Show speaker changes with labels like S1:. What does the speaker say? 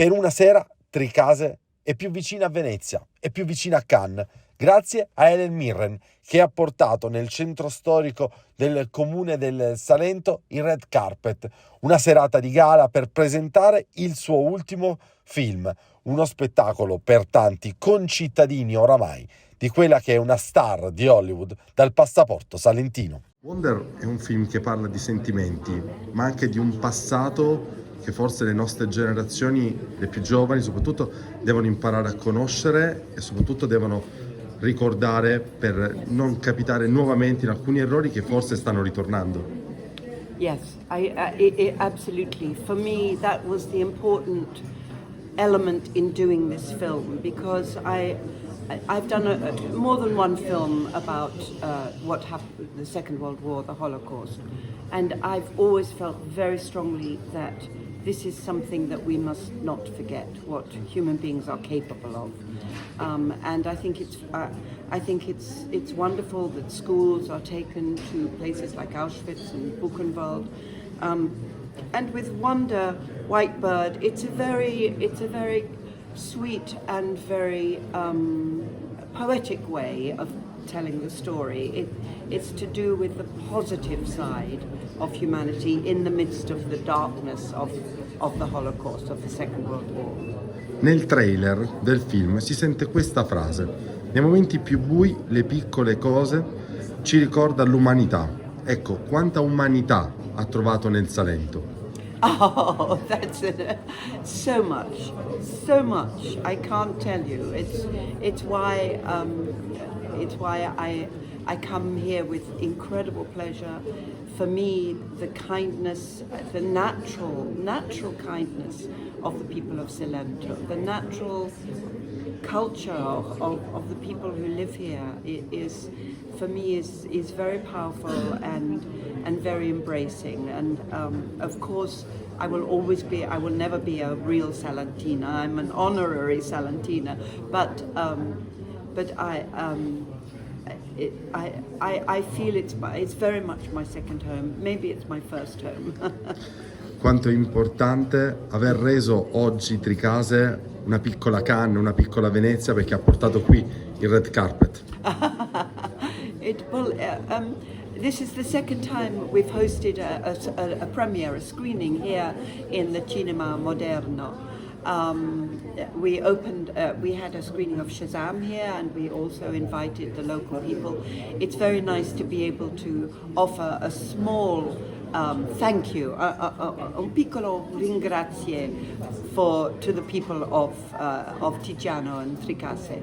S1: Per una sera Tricase è più vicina a Venezia, è più vicina a Cannes, grazie a Helen Mirren, che ha portato nel centro storico del comune del Salento il red carpet, una serata di gala per presentare il suo ultimo film, uno spettacolo per tanti concittadini oramai di quella che è una star di Hollywood dal passaporto salentino.
S2: Wonder è un film che parla di sentimenti, ma anche di un passato che forse le nostre generazioni, le più giovani soprattutto, devono imparare a conoscere e soprattutto devono ricordare per non capitare nuovamente in alcuni errori che forse stanno ritornando.
S3: Yes, absolutely. For me, that was the important element in doing this film, because I've done more than one film about what happened, the Second World War, the Holocaust, and I've always felt very strongly that this is something that we must not forget, what human beings are capable of. And I think it's wonderful that schools are taken to places like Auschwitz and Buchenwald. And with Wonder, Whitebird, it's a very sweet and very poetic way of telling the story. It's to do with the positive side of humanity in the midst of the darkness of the Holocaust, of the Second World War.
S2: Nel trailer del film si sente questa frase: nei momenti più bui le piccole cose ci ricorda l'umanità. Ecco, quanta umanità ha trovato nel Salento?
S3: Oh, that's it. So much. I can't tell you. It's why I come here with incredible pleasure. For me, the kindness, the natural kindness of the people of Salento, the natural culture of the people who live here is for me is very powerful and very embracing. And of course, I will never be a real Salentina. I'm an honorary Salentina, but I feel it's very much my second home. Maybe it's my first home.
S2: Quanto è importante aver reso oggi Tricase una piccola Cannes, una piccola Venezia, perché ha portato qui il red carpet.
S3: This is the second time we've hosted a premiere, a screening here in the Cinema Moderno. We had a screening of Shazam here, and we also invited the local people. It's very nice to be able to offer a small thank you, un piccolo ringrazie to the people of Tiziano and Tricase.